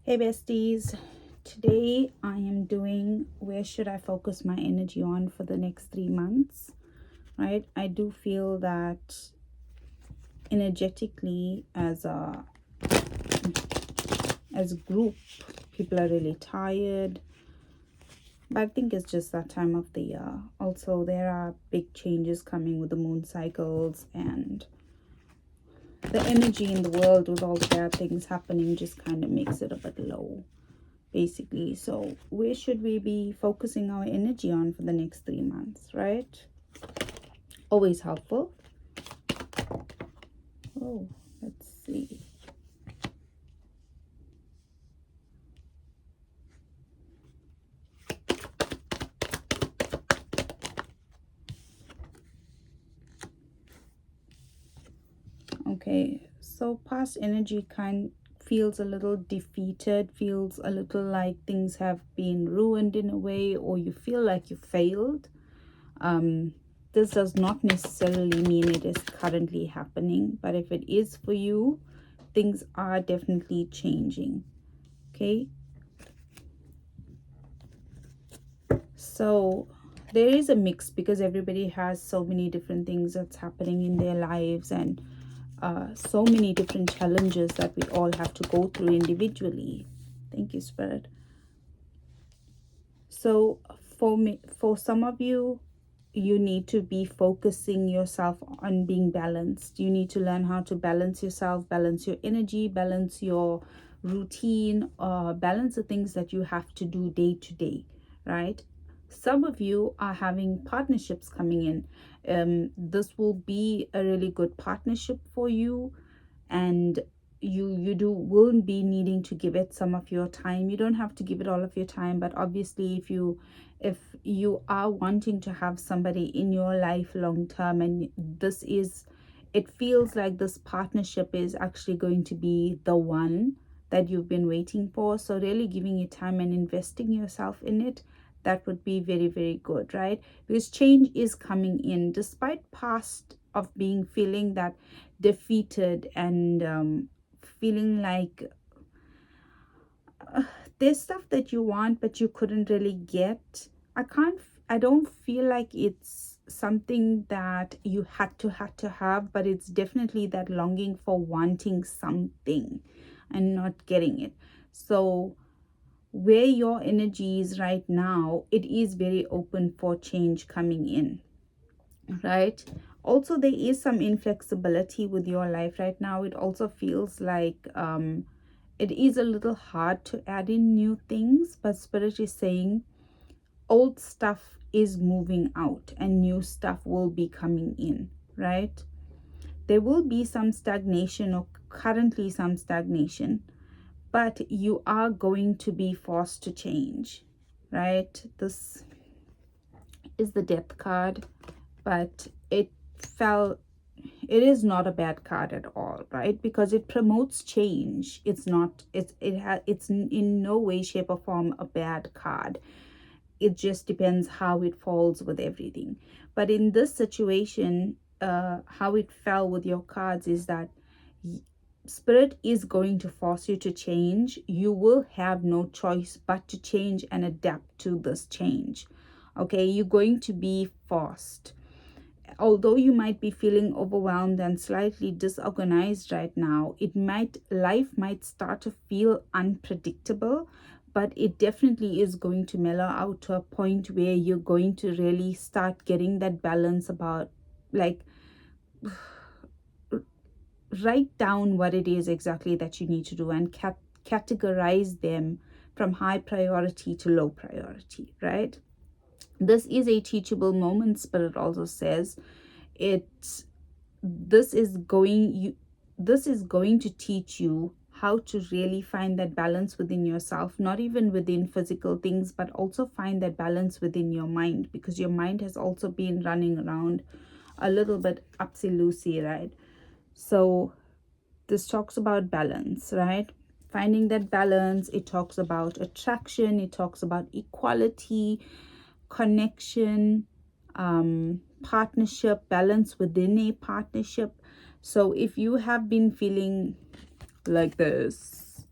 Hey besties, today I am doing where should I focus my energy on for the next 3 months, right? I do feel that energetically as a group, people are really tired, but I think it's just that time of the year. Also, there are big changes coming with the moon cycles, and the energy in the world with all the bad things happening just kind of makes it a bit low, basically. So where should we be focusing our energy on for the next 3 months, right? Always helpful. Oh, let's see. Okay, so past energy kind feels a little defeated, feels a little like things have been ruined in a way, or you feel like you failed. This does not necessarily mean it is currently happening, but if it is for you, things are definitely changing. Okay, so there is a mix because everybody has so many different things that's happening in their lives, and so many different challenges that we all have to go through individually. Thank you, Spirit. So for some of you, you need to be focusing yourself on being balanced. You need to learn how to balance yourself, balance your energy, balance your routine, balance the things that you have to do day to day, right? Some of you are having partnerships coming in. This will be a really good partnership for you, and you won't be needing to give it some of your time. You don't have to give it all of your time, but obviously if you are wanting to have somebody in your life long term, and it feels like this partnership is actually going to be the one that you've been waiting for, so really giving it time and investing yourself in it, that would be very, very good, right? Because change is coming in despite past of being feeling that defeated, and feeling like there's stuff that you want but you couldn't really get. I don't feel like it's something that you had to have, but it's definitely that longing for wanting something and not getting it. So where your energy is right now, it is very open for change coming in, right? Also, there is some inflexibility with your life right now. It also feels like it is a little hard to add in new things, but Spirit is saying old stuff is moving out and new stuff will be coming in, right? There will be some stagnation, or currently some stagnation, but you are going to be forced to change, right? This is the Death card, but it is not a bad card at all, right? Because it promotes change. It's in no way, shape, or form a bad card. It just depends how it falls with everything. But in this situation, how it fell with your cards is that Spirit is going to force you to change. You will have no choice but to change and adapt to this change. Okay, you're going to be forced. Although you might be feeling overwhelmed and slightly disorganized right now, life might start to feel unpredictable, but it definitely is going to mellow out to a point where you're going to really start getting that balance about, like, write down what it is exactly that you need to do and categorize them from high priority to low priority, right? This is a teachable moment, Spirit also says. it this is going you this is going to teach you how to really find that balance within yourself, not even within physical things, but also find that balance within your mind, because your mind has also been running around a little bit upsy-loosey, right? So this talks about balance, right? Finding that balance. It talks about attraction, it talks about equality, connection, partnership, balance within a partnership. So if you have been feeling like this,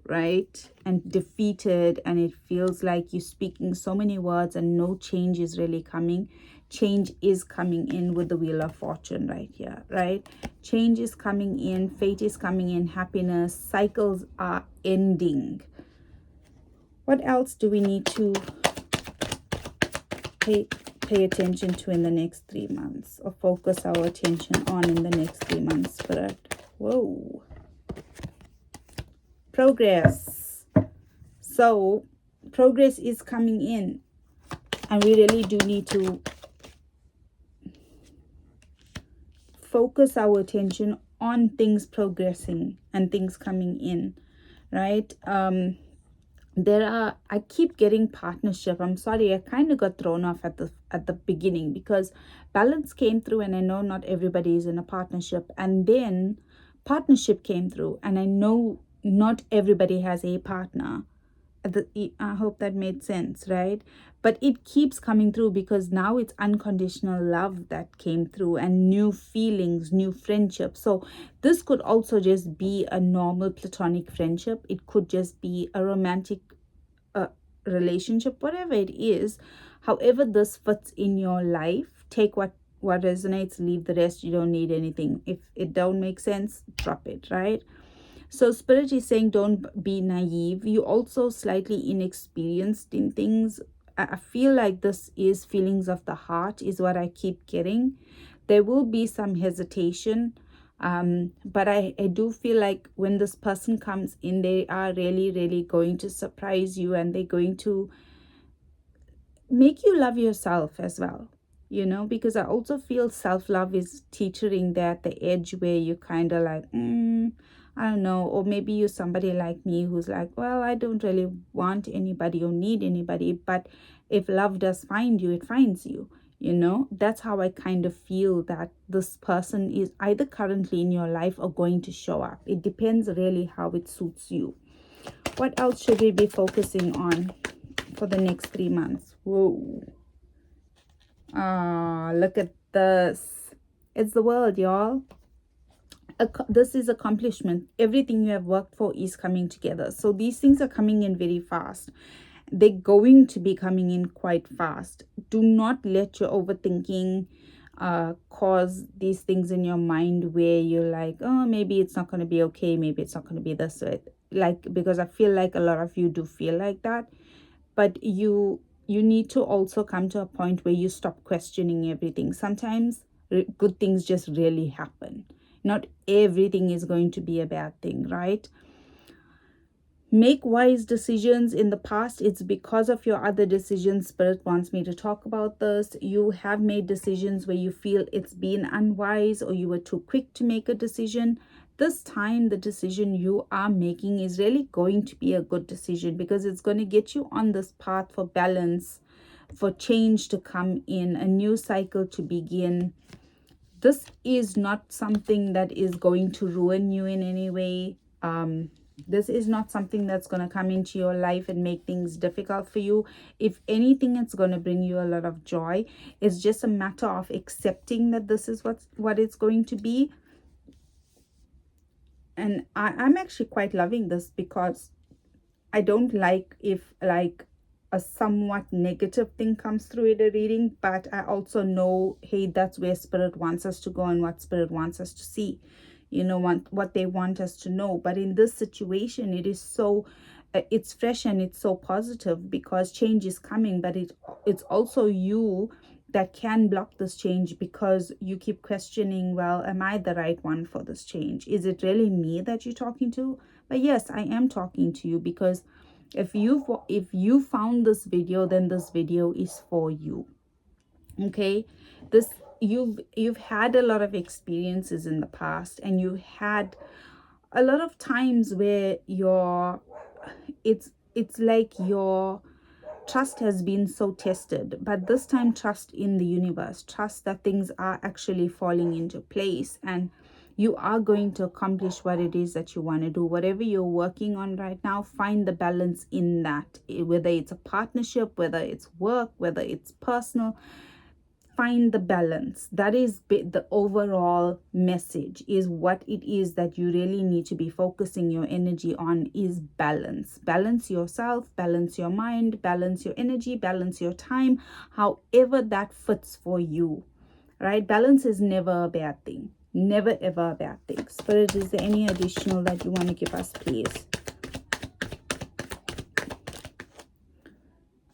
right? And defeated, and it feels like you're speaking so many words and no change is really coming. Change is coming in with the Wheel of Fortune right here, right? Change is coming in, fate is coming in, happiness, cycles are ending. What else do we need to pay attention to in the next 3 months, or focus our attention on in the next 3 months, Spirit? Whoa. Progress. So progress is coming in, and we really do need to focus our attention on things progressing and things coming in, right? I keep getting partnership. I'm sorry, I kind of got thrown off at the beginning because balance came through, and I know not everybody is in a partnership, and then partnership came through, and I know not everybody has a partner. I hope that made sense, right? But it keeps coming through because now it's unconditional love that came through, and new feelings, new friendships. So this could also just be a normal platonic friendship. It could just be a romantic uh, relationship, whatever it is. However this fits in your life, take what resonates, leave the rest. You don't need anything. If it don't make sense, drop it, right? So Spirit is saying don't be naive. You also slightly inexperienced in things. I feel like this is feelings of the heart is what I keep getting. There will be some hesitation. But I do feel like when this person comes in, they are really, really going to surprise you, and they're going to make you love yourself as well, because I also feel self-love is teetering there at the edge where you kind of like, I don't know, or maybe you're somebody like me who's like, well, I don't really want anybody or need anybody, but if love does find you, it finds you. That's how I kind of feel that this person is either currently in your life or going to show up. It depends really how it suits you. What else should we be focusing on for the next 3 months? Whoa. Look at this. It's the world, y'all. This is accomplishment. Everything you have worked for is coming together. So these things are coming in very fast. They're going to be coming in quite fast. Do not let your overthinking cause these things in your mind where you're like, oh, maybe it's not going to be okay, maybe it's not going to be this way. Because I feel like a lot of you do feel like that. But you need to also come to a point where you stop questioning everything. Sometimes good things just really happen. Not everything is going to be a bad thing, right? Make wise decisions. In the past, it's because of your other decisions. Spirit wants me to talk about this. You have made decisions where you feel it's been unwise, or you were too quick to make a decision. This time, the decision you are making is really going to be a good decision, because it's going to get you on this path for balance, for change to come in, a new cycle to begin. This is not something that is going to ruin you in any way. This is not something that's going to come into your life and make things difficult for you. If anything, it's going to bring you a lot of joy. It's just a matter of accepting that this is what it's going to be. And I'm actually quite loving this, because I don't like if like a somewhat negative thing comes through in a reading, but I also know, hey, that's where Spirit wants us to go and what Spirit wants us to see, what they want us to know. But in this situation, it is so, it's fresh and it's so positive, because change is coming, but it's also you that can block this change, because you keep questioning, well, am I the right one for this change? Is it really me that you're talking to? But yes, I am talking to you, because if you found this video, then this video is for you. Okay, this you've had a lot of experiences in the past, and you had a lot of times where it's like your trust has been so tested. But this time, trust in the universe, trust that things are actually falling into place, and you are going to accomplish what it is that you want to do. Whatever you're working on right now, find the balance in that, whether it's a partnership, whether it's work, whether it's personal. find the balance. That is the overall message, is what it is that you really need to be focusing your energy on, is balance. Balance yourself, balance your mind, balance your energy, balance your time, however that fits for you, right? Balance is never a bad thing. Never ever a bad thing. Spirit, is there any additional that you want to give us, please?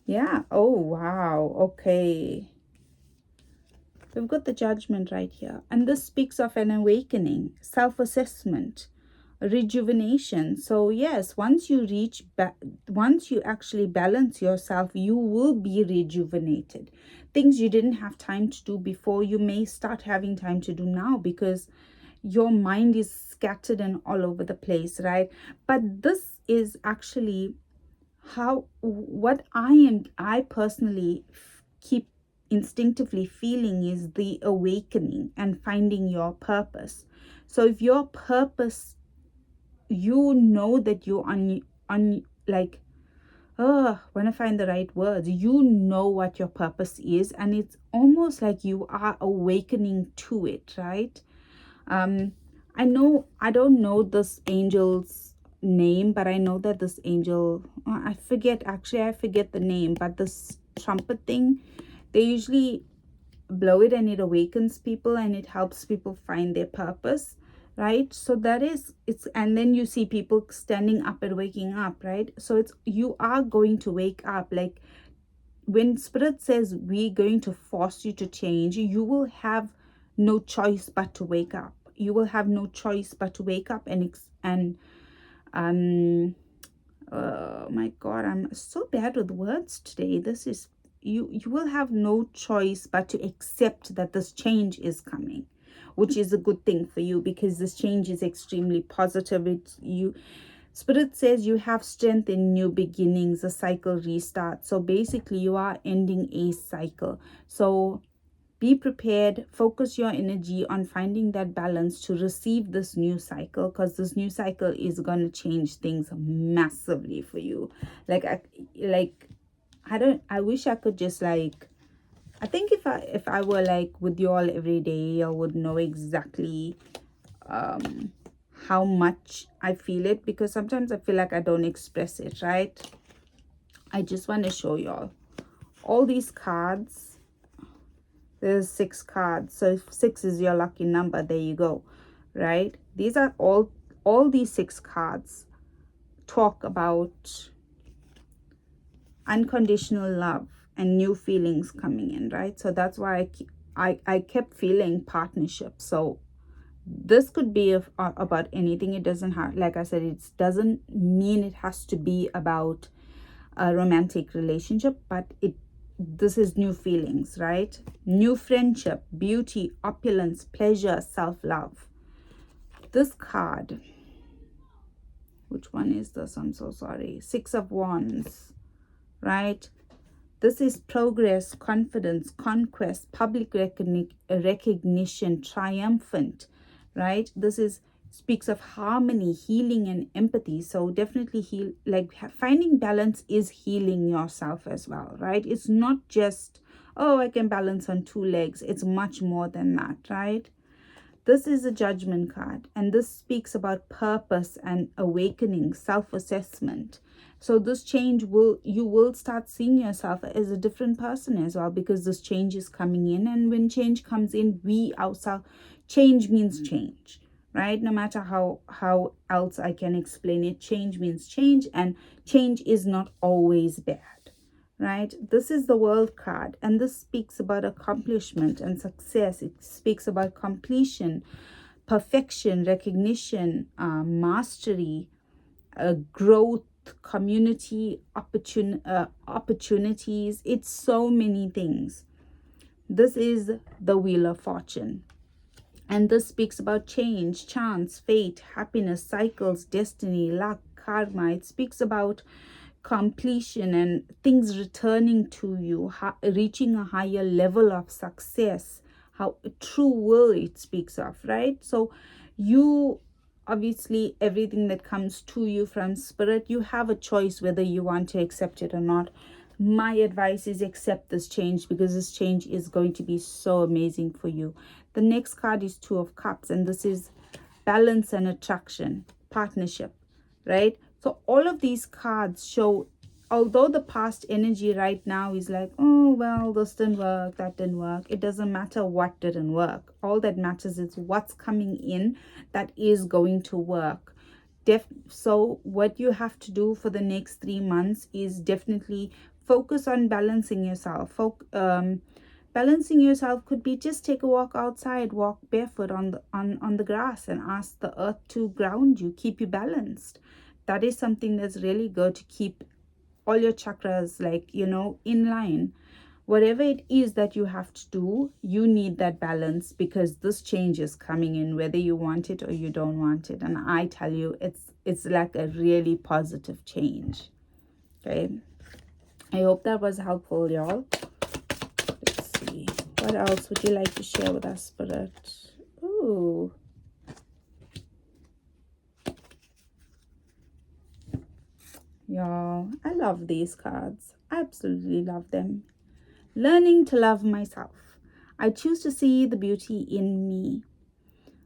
Yeah. Oh, wow. Okay. We've got the Judgment right here. And this speaks of an awakening, self-assessment, rejuvenation. So yes, once you actually balance yourself, you will be rejuvenated. Things you didn't have time to do before, you may start having time to do now, because your mind is scattered and all over the place, right? But this is actually what I personally keep instinctively feeling, is the awakening and finding your purpose. So if your purpose, you know that you're on like, when I find the right words, you know what your purpose is, and it's almost like you are awakening to it, right? I know, I don't know this angel's name, but I know that this angel, I forget the name, but this trumpet thing, they usually blow it and it awakens people and it helps people find their purpose, right? So that is, it's, and then you see people standing up and waking up, right? So it's, you are going to wake up. Like when Spirit says we're going to force you to change, you will have no choice but to wake up. You will have no choice but to wake up oh my God, I'm so bad with words today. This is, you will have no choice but to accept that this change is coming, which is a good thing for you, because this change is extremely positive. It's you, Spirit says you have strength in new beginnings, a cycle restart. So basically you are ending a cycle. So be prepared, focus your energy on finding that balance to receive this new cycle, because this new cycle is going to change things massively for you. I wish I could just like, I think if I were like with you all every day, I would know exactly how much I feel it, because sometimes I feel like I don't express it, right? I just want to show y'all all these cards. There's 6 cards, so if 6 is your lucky number, there you go, right? These are all these 6 cards talk about unconditional love and new feelings coming in, right? So that's why I kept feeling partnership. So this could be about anything. It doesn't have, like I said, it doesn't mean it has to be about a romantic relationship, but this is new feelings, right? New friendship, beauty, opulence, pleasure, self-love. This card, which one is this? I'm so sorry. 6 of Wands, right? This is progress, confidence, conquest, public recognition, triumphant, right? This is speaks of harmony, healing, and empathy. So definitely finding balance is healing yourself as well, right? It's not just, oh, I can balance on 2 legs. It's much more than that, right? This is a Judgment card, and this speaks about purpose and awakening, self-assessment. So this change you will start seeing yourself as a different person as well, because this change is coming in. And when change comes in, we ourselves, change means change, right? No matter how else I can explain it, change means change, and change is not always bad, right? This is the World card, and this speaks about accomplishment and success. It speaks about completion, perfection, recognition, mastery, growth, community, opportunities. It's so many things. This is the Wheel of Fortune, and this speaks about change, chance, fate, happiness, cycles, destiny, luck, karma. It speaks about completion and things returning to you, reaching a higher level of success, how true will it speaks of, right? So you, obviously, everything that comes to you from Spirit, you have a choice whether you want to accept it or not. my advice is accept this change, because this change is going to be so amazing for you. The next card is Two of Cups, and this is balance and attraction, partnership, right? So all of these cards show, although the past energy right now is like, oh, well, this didn't work, that didn't work. It doesn't matter what didn't work. All that matters is what's coming in that is going to work. So what you have to do for the next 3 months is definitely focus on balancing yourself. Balancing yourself could be just take a walk outside, walk barefoot on the grass, and ask the earth to ground you, keep you balanced. That is something that's really good to keep all your chakras, like, in line. Whatever it is that you have to do, you need that balance, because this change is coming in whether you want it or you don't want it. And I tell you, it's like a really positive change. Okay, I hope that was helpful, y'all. Let's see, what else would you like to share with us, Spirit? Ooh, y'all, I love these cards. I absolutely love them. Learning to love myself. I choose to see the beauty in me.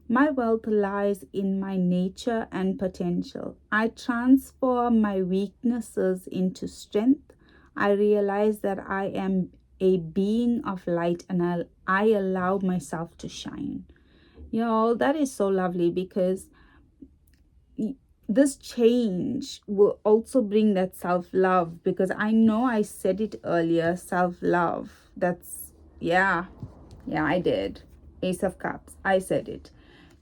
My wealth lies in my nature and potential. I transform my weaknesses into strength. I realize that I am a being of light, and I allow myself to shine. Y'all, that is so lovely, because this change will also bring that self-love, because I know I said it earlier, self-love. Yeah, I did. Ace of Cups, I said it.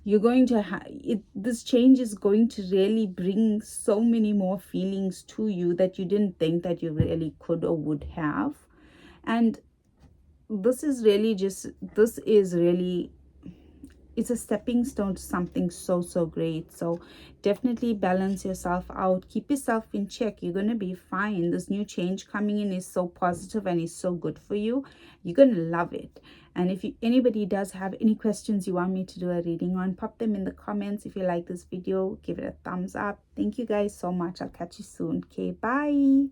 You're going to have it. This change is going to really bring so many more feelings to you that you didn't think that you really could or would have. And this is really it's a stepping stone to something so great. So definitely balance yourself out, keep yourself in check. You're going to be fine. This new change coming in is so positive and is so good for you. You're going to love it. And if anybody does have any questions you want me to do a reading on, pop them in the comments. If you like this video, give it a thumbs up. Thank you guys so much. I'll catch you soon. Okay, bye.